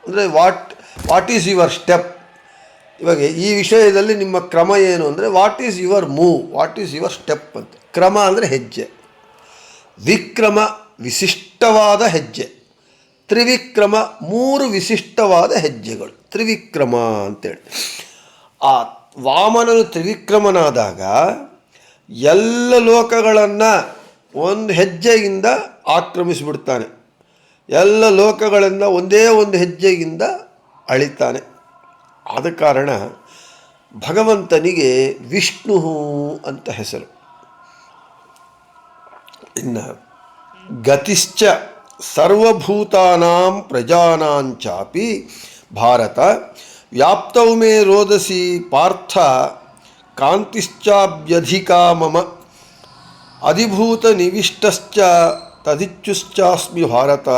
ಅಂದರೆ ವಾಟ್ ಈಸ್ ಯುವರ್ ಸ್ಟೆಪ್. ಇವಾಗ ಈ ವಿಷಯದಲ್ಲಿ ನಿಮ್ಮ ಕ್ರಮ ಏನು ಅಂದರೆ what is your move, what is your step ಅಂತ. ಕ್ರಮ ಅಂದರೆ ಹೆಜ್ಜೆ, ವಿಕ್ರಮ ವಿಶಿಷ್ಟವಾದ ಹೆಜ್ಜೆ, ತ್ರಿವಿಕ್ರಮ 3 ವಿಶಿಷ್ಟವಾದ ಹೆಜ್ಜೆಗಳು, ತ್ರಿವಿಕ್ರಮ ಅಂತೇಳಿ. ಆ ವಾಮನನು ತ್ರಿವಿಕ್ರಮನಾದಾಗ ಎಲ್ಲ ಲೋಕಗಳನ್ನು ಒಂದು ಹೆಜ್ಜೆಯಿಂದ ಆಕ್ರಮಿಸಿಬಿಡ್ತಾನೆ, ಎಲ್ಲ ಲೋಕಗಳನ್ನು ಒಂದೇ ಒಂದು ಹೆಜ್ಜೆಯಿಂದ ಅಳಿತಾನೆ. ಆದ ಕಾರಣ ಭಗವಂತನಿಗೆ ವಿಷ್ಣು ಅಂತ ಹೆಸರು. ಇನ್ನು ಗತಿಶ್ಚ ಸರ್ವಭೂತಾನಾಂ ಪ್ರಜಾನಾಂಚಾಪಿ ಭಾರತ ವ್ಯಾಪ್ತೌ ಮೇ ರೋದಸಿ ಪಾರ್ಥ ಕಾಂತಿಶ್ಚಾಭ್ಯಧಿಕಾ ಮಮ ಅಧಿಭೂತ ನಿವಿಷ್ಟಶ್ಚ ತದಿಚ್ಯುಶ್ಚಾಸ್ಮಿ ಭಾರತ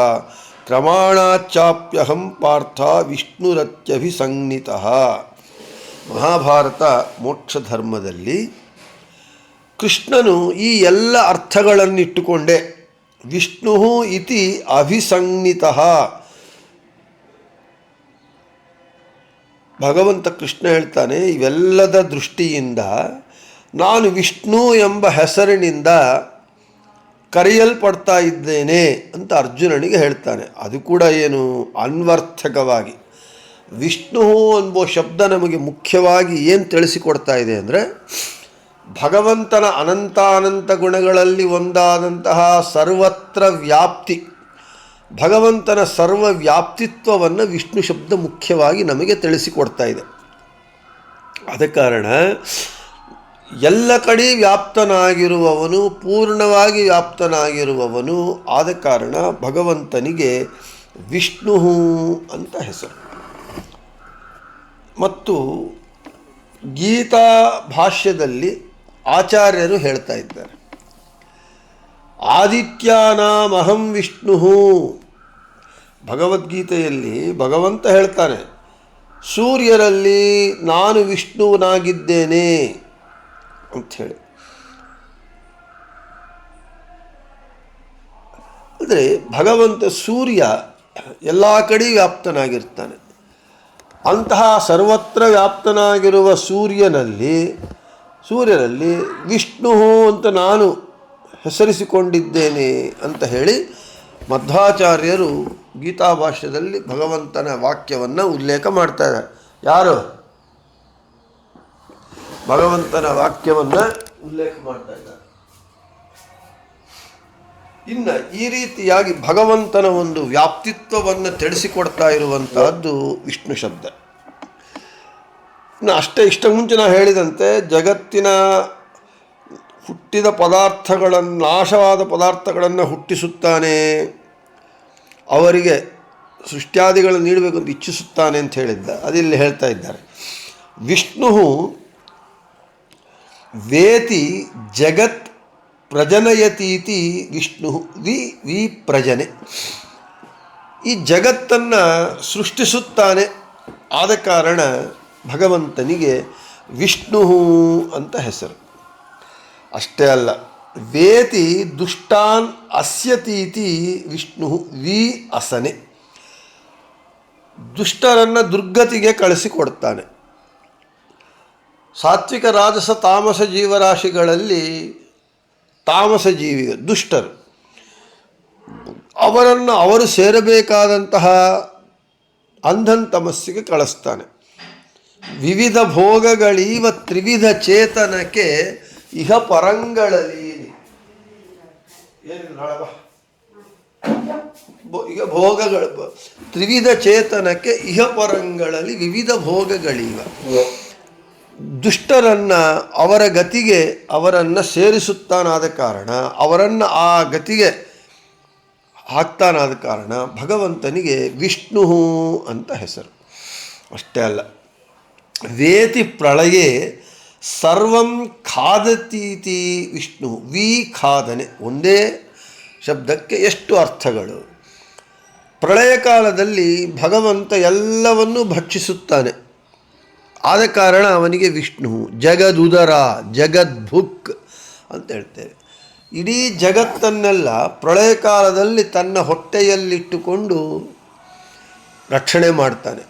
ಕ್ರಮಾಣಾಚ್ಚಾಪ್ಯಹಂ ಪಾರ್ಥ ವಿಷ್ಣುರತ್ಯಭಿಸಂಜ್ಞಿತಃ. ಮಹಾಭಾರತ ಮೋಕ್ಷ ಧರ್ಮದಲ್ಲಿ ಕೃಷ್ಣನು ಈ ಎಲ್ಲ ಅರ್ಥಗಳನ್ನಿಟ್ಟುಕೊಂಡೇ ವಿಷ್ಣು ಇತಿ ಅಭಿಸಂಜ್ಞಿತಃ. ಭಗವಂತ ಕೃಷ್ಣ ಹೇಳ್ತಾನೆ, ಇವೆಲ್ಲದ ದೃಷ್ಟಿಯಿಂದ ನಾನು ವಿಷ್ಣು ಎಂಬ ಹೆಸರಿನಿಂದ ಕರೆಯಲ್ಪಡ್ತಾ ಇದ್ದೇನೆ ಅಂತ ಅರ್ಜುನನಿಗೆ ಹೇಳ್ತಾನೆ. ಅದು ಕೂಡ ಏನು ಅನ್ವರ್ಥಕವಾಗಿ. ವಿಷ್ಣು ಎಂಬ ಶಬ್ದ ನಮಗೆ ಮುಖ್ಯವಾಗಿ ಏನು ತಿಳಿಸಿಕೊಡ್ತಾ ಇದೆ ಅಂದರೆ, ಭಗವಂತನ ಅನಂತಾನಂತ ಗುಣಗಳಲ್ಲಿ ಒಂದಾದಂತಹ ಸರ್ವತ್ರ ವ್ಯಾಪ್ತಿ, ಭಗವಂತನ ಸರ್ವ ವ್ಯಾಪ್ತಿತ್ವವನ್ನು ವಿಷ್ಣು ಶಬ್ದ ಮುಖ್ಯವಾಗಿ ನಮಗೆ ತಿಳಿಸಿಕೊಡ್ತಾ ಇದೆ. ಆದ ಕಾರಣ ಎಲ್ಲ ಕಡೆ ವ್ಯಾಪ್ತನಾಗಿರುವವನು, ಪೂರ್ಣವಾಗಿ ವ್ಯಾಪ್ತನಾಗಿರುವವನು. ಆದ ಕಾರಣ ಭಗವಂತನಿಗೆ ವಿಷ್ಣು ಅಂತ ಹೆಸರು. ಮತ್ತು ಗೀತಾ ಭಾಷ್ಯದಲ್ಲಿ ಆಚಾರ್ಯರು ಹೇಳ್ತಾ ಇದ್ದಾರೆ, ಆದಿತ್ಯಾನಾಮಹಂ ವಿಷ್ಣು. ಭಗವದ್ಗೀತೆಯಲ್ಲಿ ಭಗವಂತ ಹೇಳ್ತಾನೆ, ಸೂರ್ಯರಲ್ಲಿ ನಾನು ವಿಷ್ಣುವನಾಗಿದ್ದೇನೆ ಅಂಥೇಳಿ. ಅಂದರೆ ಭಗವಂತ ಸೂರ್ಯ ಎಲ್ಲ ಕಡೆ ವ್ಯಾಪ್ತನಾಗಿರ್ತಾನೆ. ಅಂತಹ ಸರ್ವತ್ರ ವ್ಯಾಪ್ತನಾಗಿರುವ ಸೂರ್ಯನಲ್ಲಿ ವಿಷ್ಣು ಅಂತ ನಾನು ಹೆಸರಿಸಿಕೊಂಡಿದ್ದೇನೆ ಅಂತ ಹೇಳಿ ಮಧ್ವಾಚಾರ್ಯರು ಗೀತಾಭಾಷ್ಯದಲ್ಲಿ ಭಗವಂತನ ವಾಕ್ಯವನ್ನು ಉಲ್ಲೇಖ ಮಾಡ್ತಾ ಇದ್ದಾರೆ. ಯಾರು ಭಗವಂತನ ವಾಕ್ಯವನ್ನು ಉಲ್ಲೇಖ ಮಾಡ್ತಾ ಇದ್ದಾರೆ. ಇನ್ನು ಈ ರೀತಿಯಾಗಿ ಭಗವಂತನ ಒಂದು ವ್ಯಾಪ್ತಿತ್ವವನ್ನು ತಿಳಿಸಿಕೊಡ್ತಾ ಇರುವಂತಹದ್ದು ವಿಷ್ಣು ಶಬ್ದ. ಇನ್ನು ಇಷ್ಟ ಮುಂಚೆ ನಾವು ಹೇಳಿದಂತೆ ಜಗತ್ತಿನ ಹುಟ್ಟಿದ ಪದಾರ್ಥಗಳನ್ನು, ನಾಶವಾದ ಪದಾರ್ಥಗಳನ್ನು ಹುಟ್ಟಿಸುತ್ತಾನೆ, ಅವರಿಗೆ ಸೃಷ್ಟ್ಯಾದಿಗಳನ್ನು ನೀಡಬೇಕು ಅಂತ ಇಚ್ಛಿಸುತ್ತಾನೆ ಅಂತ ಹೇಳಿದ್ದ. ಅದಿಲ್ಲಿ ಹೇಳ್ತಾ ಇದ್ದಾರೆ, ವಿಷ್ಣು ವೇತಿ ಜಗತ್ ಪ್ರಜನಯತೀತಿ ವಿಷ್ಣು ವಿಪ್ರಜನೆ. ಈ ಜಗತ್ತನ್ನು ಸೃಷ್ಟಿಸುತ್ತಾನೆ. ಆದ ಕಾರಣ ಭಗವಂತನಿಗೆ ವಿಷ್ಣು ಅಂತ ಹೆಸರು. ಅಷ್ಟೇ ಅಲ್ಲ, ವೇತಿ ದುಷ್ಟಾನ್ ಅಸ್ಯತೀತಿ ವಿಷ್ಣು ವಿ ಅಸನೆ. ದುಷ್ಟರನ್ನು ದುರ್ಗತಿಗೆ ಕಳಿಸಿಕೊಡ್ತಾನೆ. ಸಾತ್ವಿಕ ರಾಜಸ ತಾಮಸ ಜೀವರಾಶಿಗಳಲ್ಲಿ ತಾಮಸ ಜೀವಿಗಳು ದುಷ್ಟರು, ಅವರನ್ನು ಅವರು ಸೇರಬೇಕಾದಂತಹ ಅಂಧನ್ ತಮಸ್ಸಿಗೆ ಕಳಿಸ್ತಾನೆ. ವಿವಿಧ ಭೋಗಗಳೀವ ತ್ರಿವಿಧ ಚೇತನಕ್ಕೆ ಇಹ ಪರಂಗಳಲ್ಲಿ. ಈಗ ಭೋಗಗಳು ತ್ರಿವಿಧ ಚೇತನಕ್ಕೆ ಇಹ ಪರಂಗಳಲ್ಲಿ ವಿವಿಧ ಭೋಗಗಳೀವ. ದುಷ್ಟರನ್ನು ಅವರ ಗತಿಗೆ ಅವರನ್ನು ಸೇರಿಸುತ್ತಾನಾದ ಕಾರಣ ಅವರನ್ನು ಆ ಗತಿಗೆ ಆಗ್ತಾನಾದ ಕಾರಣ ಭಗವಂತನಿಗೆ ವಿಷ್ಣು ಅಂತ ಹೆಸರು. ಅಷ್ಟೇ ಅಲ್ಲ, ವೇತಿ ಪ್ರಳಯೇ ಸರ್ವಂ ಖಾದತೀತಿ ವಿಷ್ಣು. ಖಾದನೆ ಒಂದೇ ಶಬ್ದಕ್ಕೆ ಎಷ್ಟು ಅರ್ಥಗಳು. ಪ್ರಳಯ ಕಾಲದಲ್ಲಿ ಭಗವಂತ ಎಲ್ಲವನ್ನೂ ಭಕ್ಷಿಸುತ್ತಾನೆ, ಆದ ಕಾರಣ ಅವನಿಗೆ ವಿಷ್ಣು. ಜಗದುದರ, ಜಗದ್ಭುಕ್ ಅಂತ ಹೇಳ್ತೇವೆ. ಇಡೀ ಜಗತ್ತನ್ನೆಲ್ಲ ಪ್ರಳಯ ಕಾಲದಲ್ಲಿ ತನ್ನ ಹೊಟ್ಟೆಯಲ್ಲಿಟ್ಟುಕೊಂಡು ರಕ್ಷಣೆ ಮಾಡ್ತಾನೆ.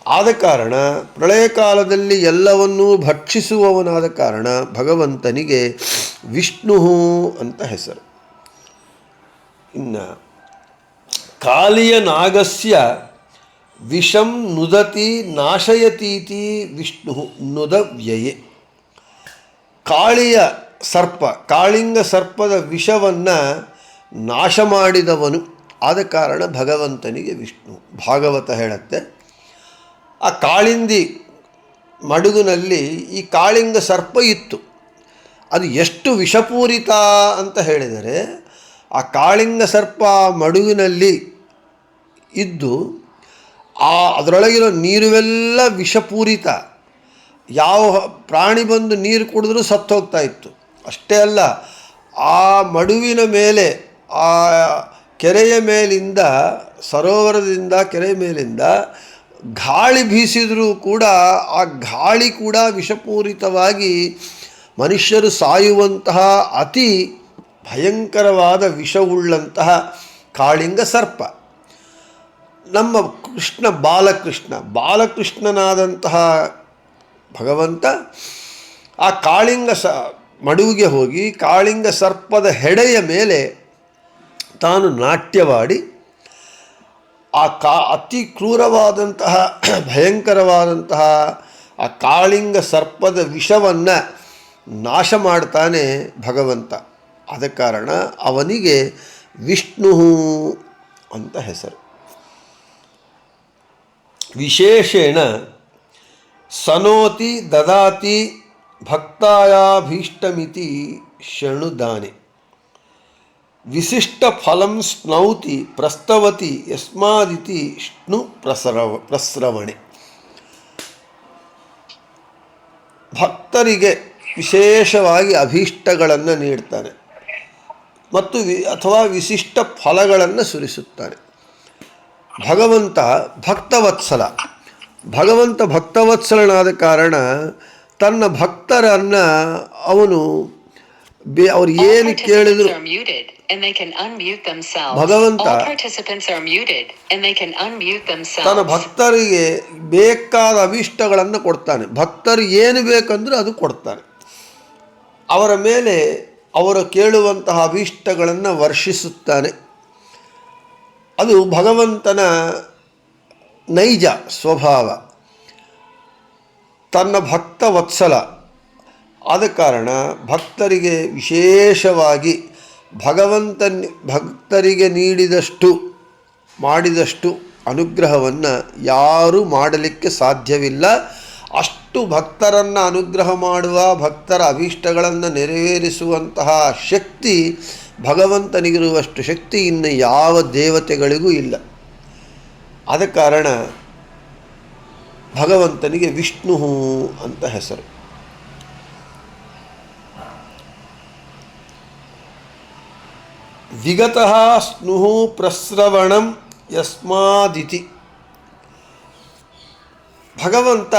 ಆದ ಕಾರಣ ಪ್ರಳಯ ಕಾಲದಲ್ಲಿ ಎಲ್ಲವನ್ನೂ ಭಕ್ಷಿಸುವವನಾದ ಕಾರಣ ಭಗವಂತನಿಗೆ ವಿಷ್ಣು ಅಂತ ಹೆಸರು. ಇನ್ನು ಕಾಲಿಯ ನಾಗಸ್ಯ ವಿಷಂ ನುದತಿ ನಾಶಯತೀತಿ ವಿಷ್ಣು ನುದವ್ಯಯೇ. ಕಾಳಿಯ ಸರ್ಪ, ಕಾಳಿಂಗ ಸರ್ಪದ ವಿಷವನ್ನು ನಾಶ ಮಾಡಿದವನು, ಆದ ಕಾರಣ ಭಗವಂತನಿಗೆ ವಿಷ್ಣು. ಭಾಗವತ ಹೇಳುತ್ತೆ, ಆ ಕಾಳಿಂದಿ ಮಡುಗಿನಲ್ಲಿ ಈ ಕಾಳಿಂಗ ಸರ್ಪ ಇತ್ತು. ಅದು ಎಷ್ಟು ವಿಷಪೂರಿತ ಅಂತ ಹೇಳಿದರೆ, ಆ ಕಾಳಿಂಗ ಸರ್ಪ ಮಡುಗಿನಲ್ಲಿ ಇದ್ದು ಅದರೊಳಗಿರೋ ನೀರುವೆಲ್ಲ ವಿಷಪೂರಿತ. ಯಾವ ಪ್ರಾಣಿ ಬಂದು ನೀರು ಕುಡಿದ್ರೂ ಸತ್ತೋಗ್ತಾ ಇತ್ತು. ಅಷ್ಟೇ ಅಲ್ಲ, ಆ ಮಡುವಿನ ಮೇಲೆ, ಆ ಕೆರೆಯ ಮೇಲಿಂದ, ಸರೋವರದಿಂದ ಕೆರೆಯ ಮೇಲಿಂದ ಗಾಳಿ ಬೀಸಿದರೂ ಕೂಡ ಆ ಗಾಳಿ ಕೂಡ ವಿಷಪೂರಿತವಾಗಿ ಮನುಷ್ಯರು ಸಾಯುವಂತಹ ಅತಿ ಭಯಂಕರವಾದ ವಿಷವುಳ್ಳಂತಹ ಕಾಳಿಂಗ ಸರ್ಪ. ನಮ್ಮ ಕೃಷ್ಣ ಬಾಲಕೃಷ್ಣನಾದಂತಹ ಭಗವಂತ ಆ ಕಾಳಿಂಗ ಮಡುವಿಗೆ ಹೋಗಿ ಕಾಳಿಂಗ ಸರ್ಪದ ಹೆಡೆಯ ಮೇಲೆ ತಾನು ನಾಟ್ಯವಾಡಿ ಆ ಅತಿ ಕ್ರೂರವಾದಂತಹ ಭಯಂಕರವಾದಂತಹ ಆ ಕಾಳಿಂಗ ಸರ್ಪದ ವಿಷವನ್ನು ನಾಶ ಮಾಡ್ತಾನೆ ಭಗವಂತ. ಆದ ಕಾರಣ ಅವನಿಗೆ ವಿಷ್ಣು ಅಂತ ಹೆಸರು. ವಿಶೇಷೇಣ ಸನೋತಿ ದದಾತಿ ಭಕ್ತಾಯಾಭೀಷ್ಟಮಿತಿ ಶೃಣುದಾನೆ. ವಿಶಿಷ್ಟ ಫಲಂ ಸ್ನೌತಿ ಪ್ರಸ್ತವತಿ ಯಸ್ಮಾದಿತಿ ಷ್ಣು ಪ್ರಸ್ರವಣೆ. ಭಕ್ತರಿಗೆ ವಿಶೇಷವಾಗಿ ಅಭೀಷ್ಟಗಳನ್ನು ನೀಡ್ತಾನೆ ಮತ್ತು ಅಥವಾ ವಿಶಿಷ್ಟ ಫಲಗಳನ್ನು ಸುರಿಸುತ್ತಾನೆ. ಭಗವಂತ ಭಕ್ತವತ್ಸಲನಾದ ಕಾರಣ ತನ್ನ ಭಕ್ತರನ್ನು ಅವನು ಅವ್ರು ಏನು ಕೇಳಿದ್ರು ಭಗವಂತ ತನ್ನ ಭಕ್ತರಿಗೆ ಬೇಕಾದ ಅಭೀಷ್ಟಗಳನ್ನು ಕೊಡ್ತಾನೆ. ಭಕ್ತರು ಏನು ಬೇಕಂದ್ರೆ ಅದು ಕೊಡ್ತಾನೆ. ಅವರ ಮೇಲೆ ಅವರು ಕೇಳುವಂತಹ ಅಭೀಷ್ಟಗಳನ್ನು ವರ್ಷಿಸುತ್ತಾನೆ. ಅದು ಭಗವಂತನ ನೈಜ ಸ್ವಭಾವ. ತನ್ನ ಭಕ್ತ ವತ್ಸಲ ಆದ ಕಾರಣ ಭಕ್ತರಿಗೆ ವಿಶೇಷವಾಗಿ ಭಕ್ತರಿಗೆ ಮಾಡಿದಷ್ಟು ಅನುಗ್ರಹವನ್ನು ಯಾರೂ ಮಾಡಲಿಕ್ಕೆ ಸಾಧ್ಯವಿಲ್ಲ. ಅಷ್ಟು ಭಕ್ತರನ್ನು ಅನುಗ್ರಹ ಮಾಡುವ, ಭಕ್ತರ ಅಭೀಷ್ಟಗಳನ್ನು ನೆರವೇರಿಸುವಂತಹ ಶಕ್ತಿ ಭಗವಂತನಿಗಿರುವಷ್ಟು ಶಕ್ತಿ ಇನ್ನು ಯಾವ ದೇವತೆಗಳಿಗೂ ಇಲ್ಲ. ಆದ ಕಾರಣ ಭಗವಂತನಿಗೆ ವಿಷ್ಣು ಅಂತ ಹೆಸರು. ವಿಗತಃ ಸ್ನುಃ ಪ್ರಸ್ರವಣಂ ಯಸ್ಮಾದಿತಿ. ಭಗವಂತ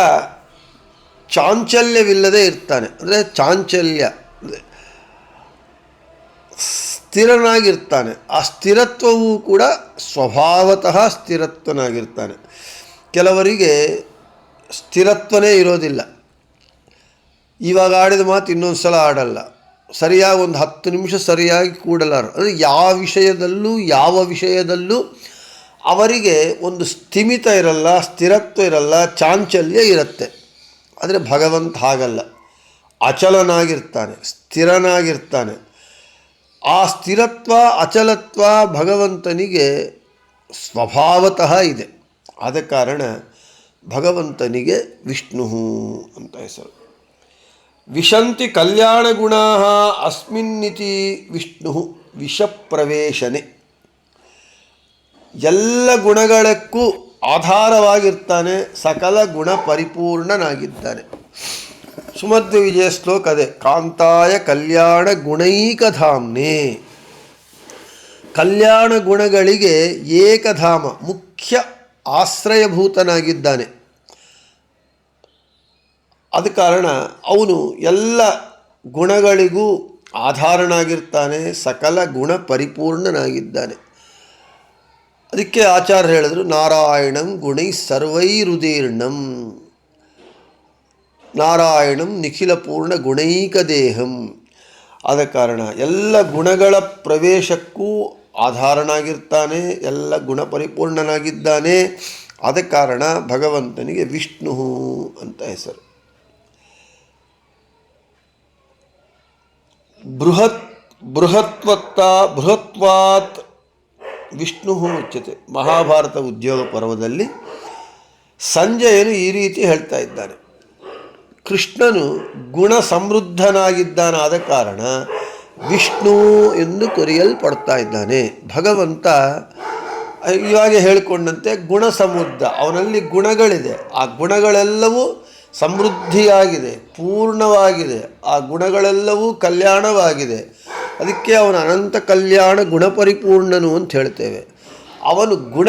ಚಾಂಚಲ್ಯವಿಲ್ಲದೆ ಇರ್ತಾನೆ. ಅಂದರೆ ಚಾಂಚಲ್ಯ ಸ್ಥಿರನಾಗಿರ್ತಾನೆ. ಆ ಸ್ಥಿರತ್ವವೂ ಕೂಡ ಸ್ವಭಾವತಃ ಸ್ಥಿರತ್ವನಾಗಿರ್ತಾನೆ. ಕೆಲವರಿಗೆ ಸ್ಥಿರತ್ವನೇ ಇರೋದಿಲ್ಲ. ಇವಾಗ ಆಡಿದ ಮಾತು ಇನ್ನೊಂದು ಸಲ ಆಡಲ್ಲ, ಸರಿಯಾಗಿ ಒಂದು 10 ನಿಮಿಷ ಸರಿಯಾಗಿ ಕೂಡಲಾರ. ಅಂದರೆ ಯಾವ ವಿಷಯದಲ್ಲೂ ಅವರಿಗೆ ಒಂದು ಸ್ಥಿಮಿತ ಇರಲ್ಲ, ಸ್ಥಿರತ್ವ ಇರಲ್ಲ, ಚಾಂಚಲ್ಯ ಇರುತ್ತೆ. ಆದರೆ ಭಗವಂತ ಹಾಗಲ್ಲ, ಅಚಲನಾಗಿರ್ತಾನೆ, ಸ್ಥಿರನಾಗಿರ್ತಾನೆ. ಆ ಸ್ಥಿರತ್ವ ಅಚಲತ್ವ ಭಗವಂತನಿಗೆ ಸ್ವಭಾವತಃ ಇದೆ. ಆದ ಕಾರಣ ಭಗವಂತನಿಗೆ ವಿಷ್ಣು ಅಂತ ಹೆಸರು. ವಿಶಂತಿ ಕಲ್ಯಾಣ ಗುಣಾ ಅಸ್ಮಿನ್ನಿತಿ ವಿಷ್ಣು ವಿಷಪ್ರವೇಶನೆ. ಎಲ್ಲ ಗುಣಗಳಕ್ಕೂ ಆಧಾರವಾಗಿರ್ತಾನೆ, ಸಕಲ ಗುಣ ಪರಿಪೂರ್ಣನಾಗಿದ್ದಾನೆ. ಸುಮಧ್ವ ವಿಜಯ ಶ್ಲೋಕ ಅದೇ, ಕಾಂತಾಯ ಕಲ್ಯಾಣ ಗುಣೈಕಧಾಮ್ನೇ. ಕಲ್ಯಾಣ ಗುಣಗಳಿಗೆ ಏಕಧಾಮ, ಮುಖ್ಯ ಆಶ್ರಯಭೂತನಾಗಿದ್ದಾನೆ. ಆದ ಕಾರಣ ಅವನು ಎಲ್ಲ ಗುಣಗಳಿಗೂ ಆಧಾರನಾಗಿರ್ತಾನೆ, ಸಕಲ ಗುಣ ಪರಿಪೂರ್ಣನಾಗಿದ್ದಾನೆ. ಅದಕ್ಕೆ ಆಚಾರ್ಯ ಹೇಳಿದ್ರು, ನಾರಾಯಣಂ ಗುಣೈ ಸರ್ವೈರುದೀರ್ಣಂ, ನಾರಾಯಣಂ ನಿಖಿಲ ಪೂರ್ಣ ಗುಣೈಕ ದೇಹಂ. ಆದ ಕಾರಣ ಎಲ್ಲ ಗುಣಗಳ ಪ್ರವೇಶಕ್ಕೂ ಆಧಾರನಾಗಿರ್ತಾನೆ, ಎಲ್ಲ ಗುಣ ಪರಿಪೂರ್ಣನಾಗಿದ್ದಾನೆ. ಆದ ಕಾರಣ ಭಗವಂತನಿಗೆ ವಿಷ್ಣು ಅಂತ ಹೆಸರು. ಬೃಹತ್ವಾತ್ ವಿಷ್ಣು ಉಚ್ಯತೆ. ಮಹಾಭಾರತ ಉದ್ಯೋಗ ಪರ್ವದಲ್ಲಿ ಸಂಜಯನು ಈ ರೀತಿ ಹೇಳ್ತಾ ಇದ್ದಾನೆ, ಕೃಷ್ಣನು ಗುಣ ಸಮೃದ್ಧನಾಗಿದ್ದಾನಾದ ಕಾರಣ ವಿಷ್ಣು ಎಂದು ಕರೆಯಲ್ಪಡ್ತಾ ಇದ್ದಾನೆ. ಭಗವಂತ ಇವಾಗ ಹೇಳಿಕೊಂಡಂತೆ ಗುಣ ಸಮೃದ್ಧ, ಅವನಲ್ಲಿ ಗುಣಗಳಿದೆ, ಆ ಗುಣಗಳೆಲ್ಲವೂ ಸಮೃದ್ಧಿಯಾಗಿದೆ, ಪೂರ್ಣವಾಗಿದೆ, ಆ ಗುಣಗಳೆಲ್ಲವೂ ಕಲ್ಯಾಣವಾಗಿದೆ. ಅದಕ್ಕೆ ಅವನು ಅನಂತ ಕಲ್ಯಾಣ ಗುಣಪರಿಪೂರ್ಣನು ಅಂತ ಹೇಳ್ತೇವೆ. ಅವನು ಗುಣ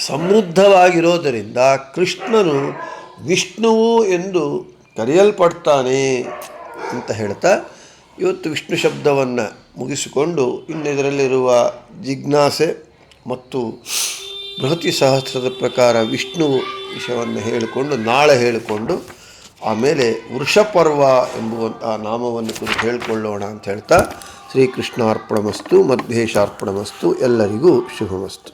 ಸಮೃದ್ಧವಾಗಿರೋದರಿಂದ ಕೃಷ್ಣನು ವಿಷ್ಣುವು ಎಂದು ಕರೆಯಲ್ಪಡ್ತಾನೆ ಅಂತ ಹೇಳ್ತಾ ಇವತ್ತು ವಿಷ್ಣು ಶಬ್ದವನ್ನು ಮುಗಿಸಿಕೊಂಡು ಇನ್ನು ಇದರಲ್ಲಿರುವ ಜಿಜ್ಞಾಸೆ ಮತ್ತು ಬೃಹತಿ ಸಹಸ್ರದ ಪ್ರಕಾರ ವಿಷ್ಣು ವಿಷಯವನ್ನು ಹೇಳಿಕೊಂಡು ನಾಳೆ ಹೇಳಿಕೊಂಡು ಆಮೇಲೆ ವೃಷಪರ್ವ ಎಂಬುವಂತಹ ನಾಮವನ್ನು ಕುರಿತು ಹೇಳಿಕೊಳ್ಳೋಣ ಅಂತ ಹೇಳ್ತಾ ಶ್ರೀಕೃಷ್ಣಾರ್ಪಣಮಸ್ತು, ಮಧ್ವೇಶಾರ್ಪಣಮಸ್ತು, ಎಲ್ಲರಿಗೂ ಶುಭಮಸ್ತು.